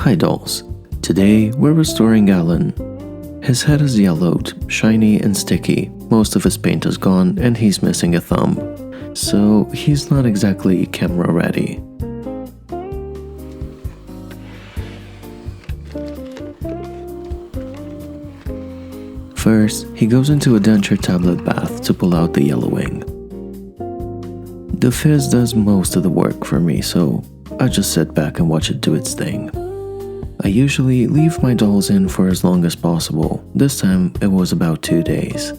Hi dolls, today we're restoring Allan. His head is yellowed, shiny and sticky, most of his paint is gone and he's missing a thumb, so he's not exactly camera ready. First, he goes into a denture tablet bath to pull out the yellowing. The fizz does most of the work for me, so I just sit back and watch it do its thing. I usually leave my dolls in for as long as possible. This time it was about 2 days.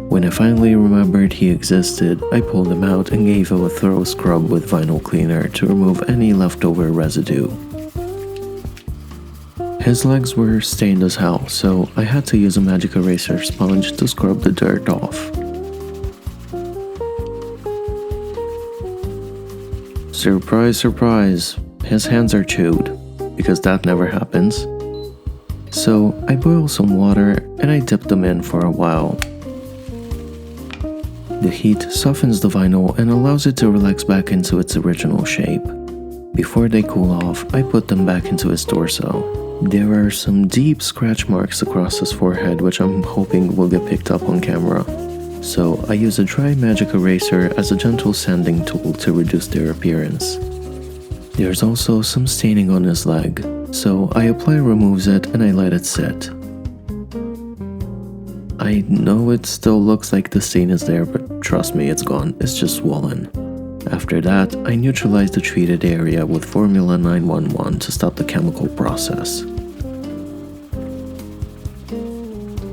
When I finally remembered he existed, I pulled him out and gave him a thorough scrub with vinyl cleaner to remove any leftover residue. His legs were stained as hell, so I had to use a magic eraser sponge to scrub the dirt off. Surprise, surprise, his hands are chewed, because that never happens. So I boil some water and I dip them in for a while. The heat softens the vinyl and allows it to relax back into its original shape. Before they cool off, I put them back into his torso. There are some deep scratch marks across his forehead which I'm hoping will get picked up on camera. So I use a dry magic eraser as a gentle sanding tool to reduce their appearance. There's also some staining on his leg, so I apply removes it and I let it sit. I know it still looks like the stain is there, but trust me, it's gone, it's just swollen. After that, I neutralize the treated area with Formula 911 to stop the chemical process.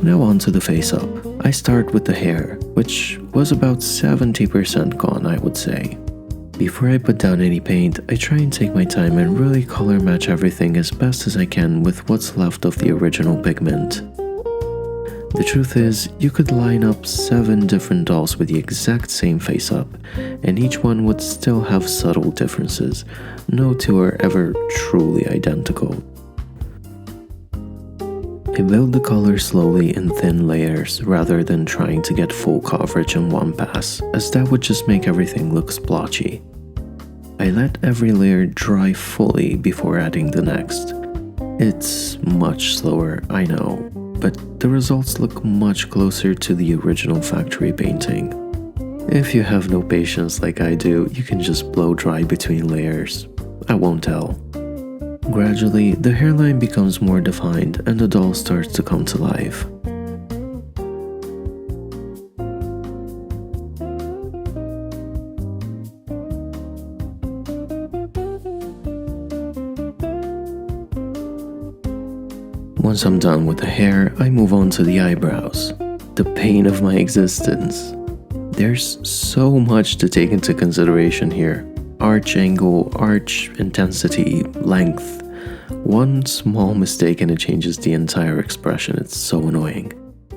Now on to the face-up. I start with the hair, which was about 70% gone, I would say. Before I put down any paint, I try and take my time and really color match everything as best as I can with what's left of the original pigment. The truth is, you could line up 7 different dolls with the exact same face-up, and each one would still have subtle differences. No two are ever truly identical. I build the color slowly in thin layers rather than trying to get full coverage in one pass, as that would just make everything look splotchy. I let every layer dry fully before adding the next. It's much slower, I know, but the results look much closer to the original factory painting. If you have no patience like I do, you can just blow dry between layers. I won't tell. Gradually, the hairline becomes more defined and the doll starts to come to life. Once I'm done with the hair, I move on to the eyebrows. The pain of my existence. There's so much to take into consideration here. Arch angle, arch intensity, length. One small mistake and it changes the entire expression. It's so annoying.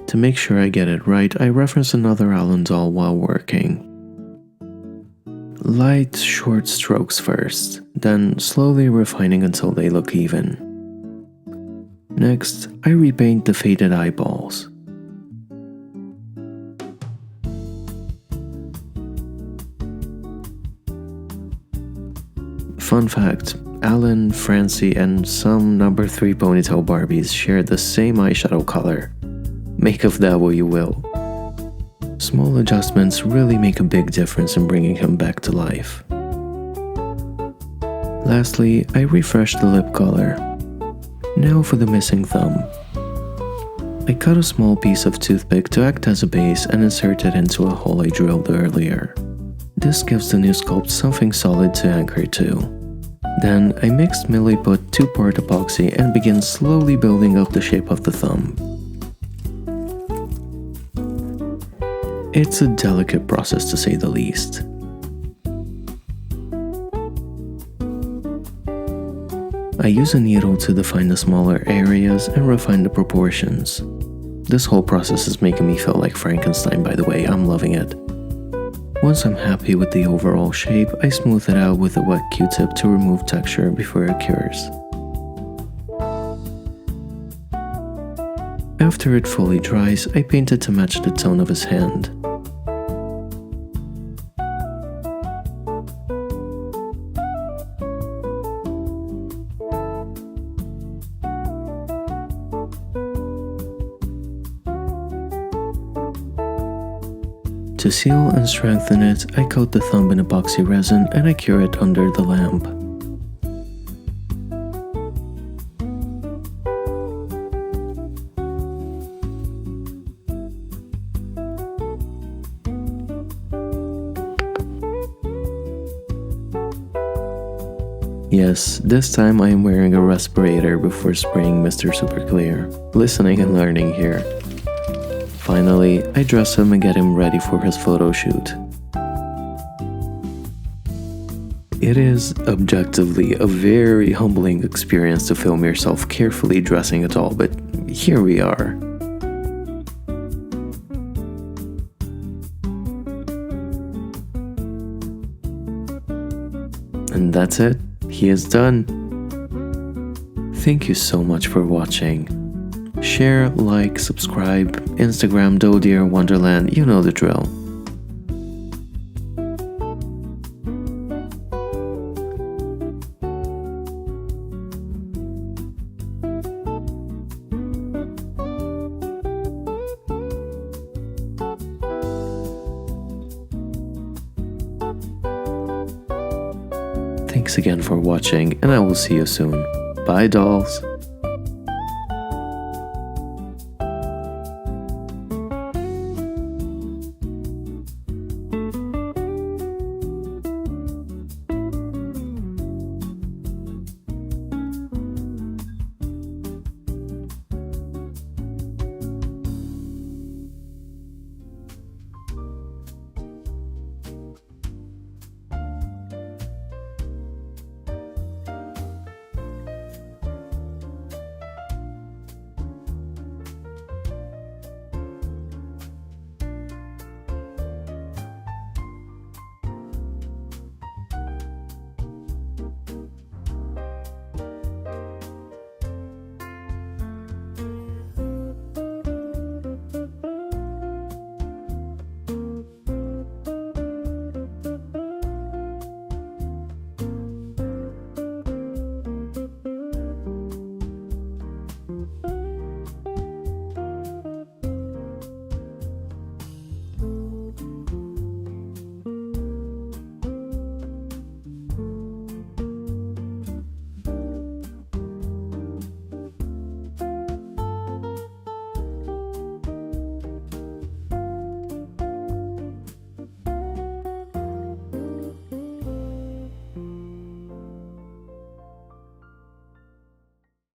To make sure I get it right, I reference another Allan doll while working. Light, short strokes first, then slowly refining until they look even. Next, I repaint the faded eyeballs. Fun fact, Allan, Francie, and some number 3 ponytail Barbies share the same eyeshadow color. Make of that what you will. Small adjustments really make a big difference in bringing him back to life. Lastly, I refresh the lip color. Now for the missing thumb. I cut a small piece of toothpick to act as a base and insert it into a hole I drilled earlier. This gives the new sculpt something solid to anchor to. Then I mixed Milliput 2-part epoxy and begin slowly building up the shape of the thumb. It's a delicate process to say the least. I use a needle to define the smaller areas and refine the proportions. This whole process is making me feel like Frankenstein, by the way, I'm loving it. Once I'm happy with the overall shape, I smooth it out with a wet Q-tip to remove texture before it cures. After it fully dries, I paint it to match the tone of his hand. To seal and strengthen it, I coat the thumb in epoxy resin and I cure it under the lamp. Yes, this time I am wearing a respirator before spraying Mr. Super Clear. Listening and learning here. Finally, I dress him and get him ready for his photo shoot. It is objectively a very humbling experience to film yourself carefully dressing at all, but here we are. And that's it. He is done. Thank you so much for watching. Share, like, subscribe, Instagram Doe Deer Wonderland, you know the drill. Thanks again for watching, and I will see you soon. Bye, dolls!